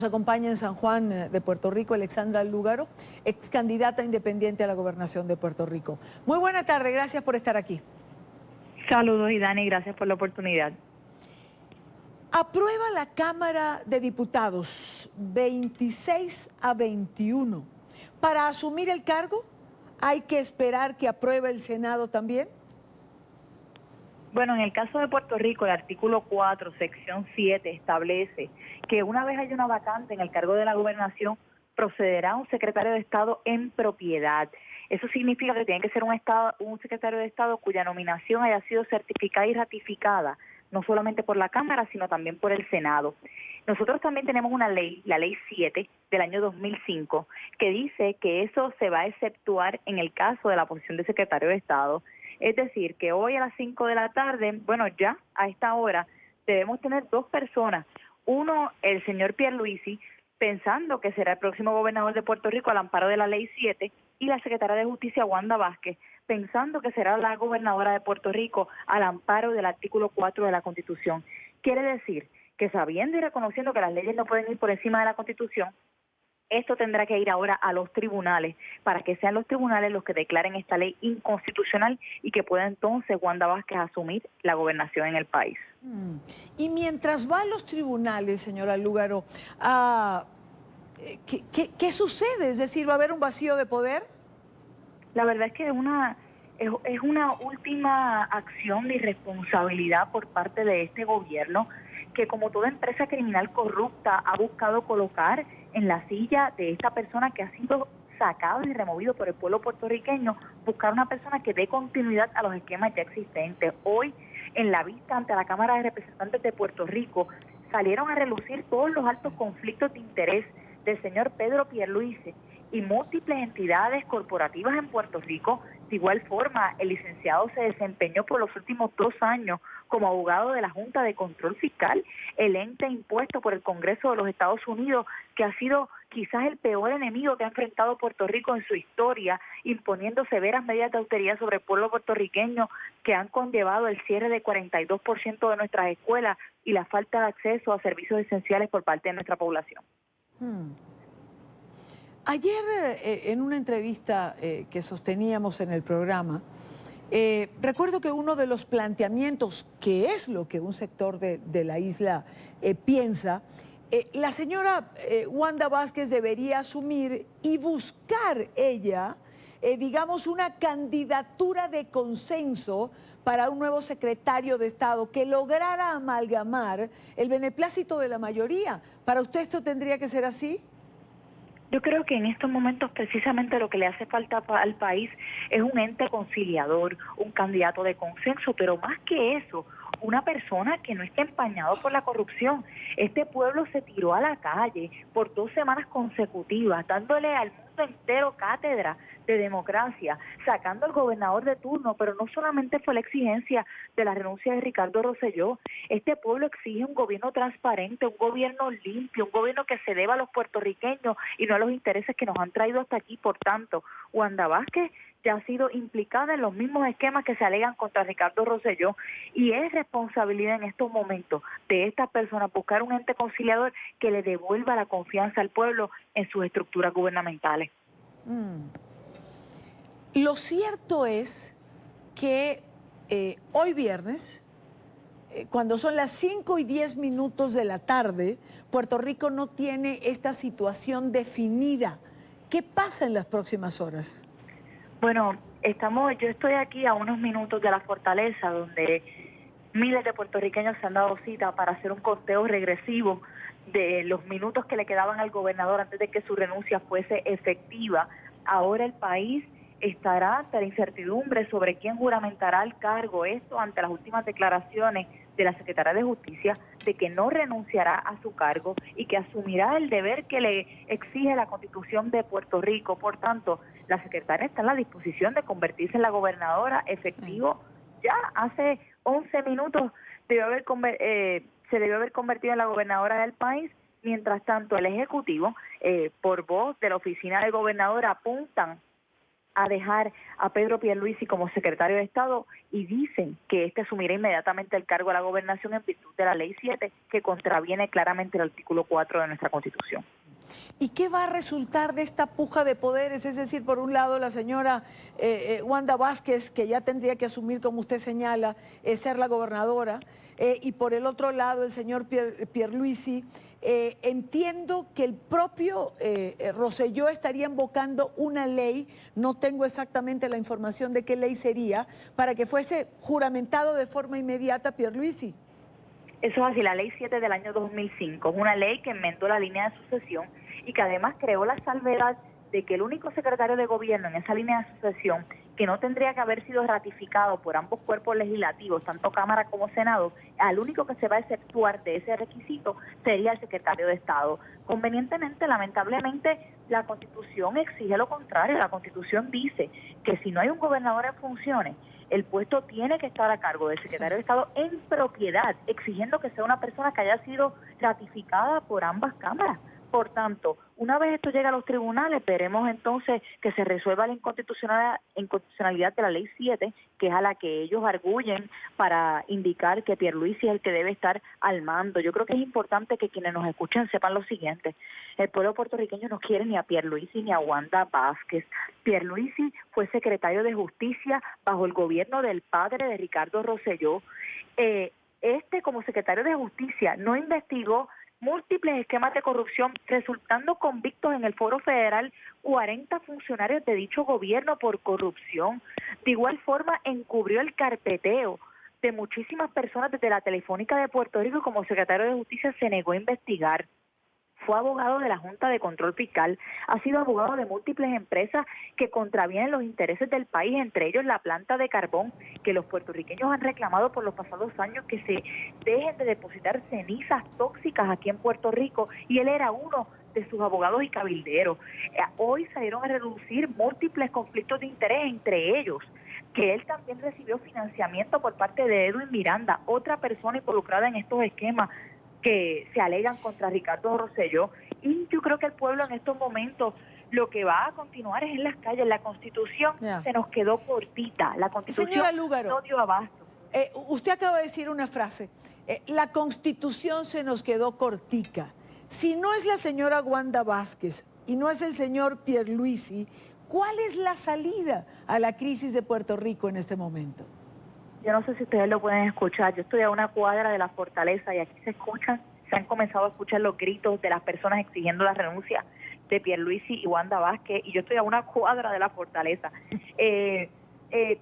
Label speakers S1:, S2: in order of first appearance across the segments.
S1: Nos acompaña en San Juan de Puerto Rico Alexandra Lúgaro, ex candidata independiente a la gobernación de Puerto Rico. Muy buena tarde, gracias por estar aquí.
S2: Saludos, Idani, gracias por la oportunidad.
S1: Aprueba la Cámara de Diputados 26-21. Para asumir el cargo, ¿hay que esperar que apruebe el Senado también?
S2: Bueno, en el caso de Puerto Rico, el artículo 4, sección 7, establece que una vez haya una vacante en el cargo de la gobernación, procederá un secretario de Estado en propiedad. Eso significa que tiene que ser un secretario de Estado cuya nominación haya sido certificada y ratificada, no solamente por la Cámara, sino también por el Senado. Nosotros también tenemos una ley, la Ley 7 del año 2005, que dice que eso se va a exceptuar en el caso de la posición de secretario de Estado. Es decir, que hoy a las 5 de la tarde, bueno, ya a esta hora, debemos tener dos personas. Uno, el señor Pierluisi, pensando que será el próximo gobernador de Puerto Rico al amparo de la Ley 7, y la secretaria de Justicia, Wanda Vázquez, pensando que será la gobernadora de Puerto Rico al amparo del artículo 4 de la Constitución. Quiere decir que sabiendo y reconociendo que las leyes no pueden ir por encima de la Constitución, esto tendrá que ir ahora a los tribunales para que sean los tribunales los que declaren esta ley inconstitucional y que pueda entonces Wanda Vázquez asumir la gobernación en el país.
S1: Y mientras va a los tribunales, señora Lúgaro, ¿qué sucede? Es decir, ¿va a haber un vacío de poder?
S2: La verdad es que es una última acción de irresponsabilidad por parte de este gobierno que, como toda empresa criminal corrupta, ha buscado colocar en la silla de esta persona que ha sido sacado y removido por el pueblo puertorriqueño, buscar una persona que dé continuidad a los esquemas ya existentes. Hoy, en la vista ante la Cámara de Representantes de Puerto Rico, salieron a relucir todos los altos conflictos de interés del señor Pedro Pierluisi y múltiples entidades corporativas en Puerto Rico. De igual forma, el licenciado se desempeñó por los últimos 2 años como abogado de la Junta de Control Fiscal, el ente impuesto por el Congreso de los Estados Unidos, que ha sido quizás el peor enemigo que ha enfrentado Puerto Rico en su historia, imponiendo severas medidas de austeridad sobre el pueblo puertorriqueño que han conllevado el cierre de 42% de nuestras escuelas y la falta de acceso a servicios esenciales por parte de nuestra población.
S1: Ayer, en una entrevista que sosteníamos en el programa, recuerdo que uno de los planteamientos, que es lo que un sector de la isla piensa, la señora Wanda Vázquez debería asumir y buscar ella, digamos, una candidatura de consenso para un nuevo secretario de Estado que lograra amalgamar el beneplácito de la mayoría. ¿Para usted esto tendría que ser así?
S2: Yo creo que en estos momentos precisamente lo que le hace falta al país es un ente conciliador, un candidato de consenso, pero más que eso, una persona que no esté empañado por la corrupción. Este pueblo se tiró a la calle por 2 semanas consecutivas, dándole al mundo entero cátedra de democracia, sacando al gobernador de turno, pero no solamente fue la exigencia de la renuncia de Ricardo Rosselló. Este pueblo exige un gobierno transparente, un gobierno limpio, un gobierno que se deba a los puertorriqueños y no a los intereses que nos han traído hasta aquí. Por tanto, Wanda Vázquez ya ha sido implicada en los mismos esquemas que se alegan contra Ricardo Rosselló, y es responsabilidad en estos momentos de estas personas buscar un ente conciliador que le devuelva la confianza al pueblo en sus estructuras gubernamentales.
S1: Lo cierto es que hoy viernes, cuando son las 5:10 de la tarde, Puerto Rico no tiene esta situación definida. ¿Qué pasa en las próximas horas?
S2: Bueno, yo estoy aquí a unos minutos de la Fortaleza, donde miles de puertorriqueños se han dado cita para hacer un conteo regresivo de los minutos que le quedaban al gobernador antes de que su renuncia fuese efectiva. Ahora el país estará ante la incertidumbre sobre quién juramentará el cargo, esto ante las últimas declaraciones de la secretaria de Justicia de que no renunciará a su cargo y que asumirá el deber que le exige la Constitución de Puerto Rico. Por tanto, la secretaria está en la disposición de convertirse en la gobernadora efectivo. Ya hace 11 minutos se debió haber convertido en la gobernadora del país. Mientras tanto, el Ejecutivo, por voz de la oficina del gobernador, apuntan a dejar a Pedro Pierluisi como secretario de Estado y dicen que este asumirá inmediatamente el cargo de la gobernación en virtud de la Ley 7, que contraviene claramente el artículo 4 de nuestra Constitución.
S1: ¿Y qué va a resultar de esta puja de poderes? Es decir, por un lado la señora Wanda Vázquez, que ya tendría que asumir, como usted señala, ser la gobernadora, y por el otro lado el señor Pierluisi. Entiendo que el propio Rosselló estaría invocando una ley, no tengo exactamente la información de qué ley sería, para que fuese juramentado de forma inmediata Pierluisi.
S2: Eso es así, la Ley 7 del año 2005 es una ley que enmendó la línea de sucesión y que además creó la salvedad de que el único secretario de gobierno en esa línea de sucesión que no tendría que haber sido ratificado por ambos cuerpos legislativos, tanto Cámara como Senado, al único que se va a exceptuar de ese requisito sería el secretario de Estado. Convenientemente, lamentablemente, la Constitución exige lo contrario. La Constitución dice que si no hay un gobernador en funciones, el puesto tiene que estar a cargo del secretario de Estado en propiedad, exigiendo que sea una persona que haya sido ratificada por ambas cámaras. Por tanto, una vez esto llega a los tribunales, veremos entonces que se resuelva la inconstitucionalidad de la Ley 7, que es a la que ellos arguyen para indicar que Pierluisi es el que debe estar al mando. Yo creo que es importante que quienes nos escuchen sepan lo siguiente: el pueblo puertorriqueño no quiere ni a Pierluisi ni a Wanda Vázquez. Pierluisi fue secretario de Justicia bajo el gobierno del padre de Ricardo Rosselló. Como secretario de Justicia no investigó múltiples esquemas de corrupción, resultando convictos en el Foro Federal 40 funcionarios de dicho gobierno por corrupción. De igual forma, encubrió el carpeteo de muchísimas personas desde la Telefónica de Puerto Rico y como secretario de Justicia se negó a investigar. Fue abogado de la Junta de Control Fiscal, ha sido abogado de múltiples empresas que contravienen los intereses del país, entre ellos la planta de carbón, que los puertorriqueños han reclamado por los pasados años que se dejen de depositar cenizas tóxicas aquí en Puerto Rico, y él era uno de sus abogados y cabilderos. Hoy salieron a reducir múltiples conflictos de interés, entre ellos que él también recibió financiamiento por parte de Edwin Miranda, otra persona involucrada en estos esquemas que se alegan contra Ricardo Rosselló. Y yo creo que el pueblo en estos momentos lo que va a continuar es en las calles. La Constitución se nos quedó cortita. La Constitución no dio abasto.
S1: Usted acaba de decir una frase. La Constitución se nos quedó cortica. Si no es la señora Wanda Vázquez y no es el señor Pierluisi, ¿cuál es la salida a la crisis de Puerto Rico en este momento?
S2: Yo no sé si ustedes lo pueden escuchar. Yo estoy a una cuadra de la Fortaleza y aquí se han comenzado a escuchar los gritos de las personas exigiendo la renuncia de Pierluisi y Wanda Vázquez, y yo estoy a una cuadra de la Fortaleza. ¿Qué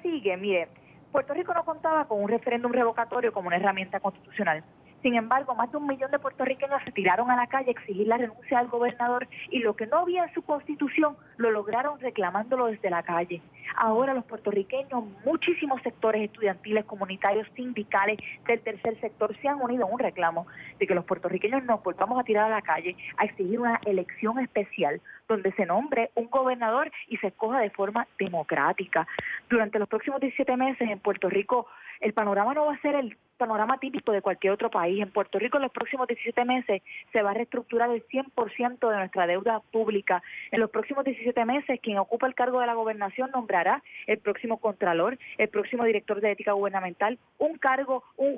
S2: sigue? Mire, Puerto Rico no contaba con un referéndum revocatorio como una herramienta constitucional. Sin embargo, más de 1 millón de puertorriqueños se tiraron a la calle a exigir la renuncia del gobernador, y lo que no había en su Constitución lo lograron reclamándolo desde la calle. Ahora los puertorriqueños, muchísimos sectores estudiantiles, comunitarios, sindicales, del tercer sector se han unido a un reclamo de que los puertorriqueños nos volvamos a tirar a la calle a exigir una elección especial donde se nombre un gobernador y se escoja de forma democrática. Durante los próximos 17 meses en Puerto Rico el panorama no va a ser el panorama típico de cualquier otro país. En Puerto Rico en los próximos 17 meses se va a reestructurar el 100% de nuestra deuda pública. En los próximos 17 meses quien ocupa el cargo de la gobernación nombrará el próximo contralor, el próximo director de ética gubernamental, un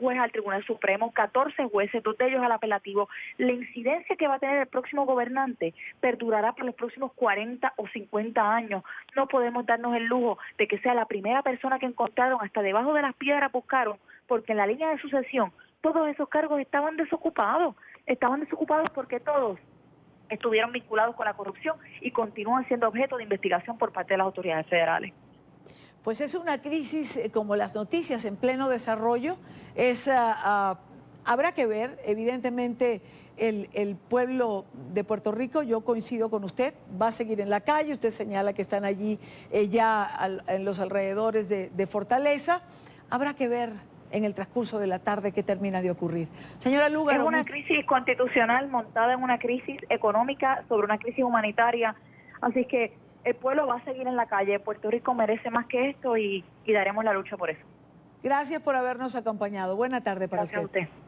S2: juez al Tribunal Supremo, 14 jueces, 2 de ellos al apelativo. La incidencia que va a tener el próximo gobernante perdurará por los próximos 40 o 50 años. No podemos darnos el lujo de que sea la primera persona que encontraron, hasta debajo de las piedras buscaron, porque en la línea de sucesión todos esos cargos estaban desocupados porque todos estuvieron vinculados con la corrupción y continúan siendo objeto de investigación por parte de las autoridades federales.
S1: Pues es una crisis como las noticias en pleno desarrollo. Habrá que ver, evidentemente, el pueblo de Puerto Rico, yo coincido con usted, va a seguir en la calle. Usted señala que están allí en los alrededores de Fortaleza. Habrá que ver en el transcurso de la tarde qué termina de ocurrir. Señora Lúgaro.
S2: Es una crisis constitucional montada en una crisis económica sobre una crisis humanitaria, así que el pueblo va a seguir en la calle. Puerto Rico merece más que esto y daremos la lucha por eso.
S1: Gracias por habernos acompañado. Buena tarde para usted.
S2: Gracias a usted.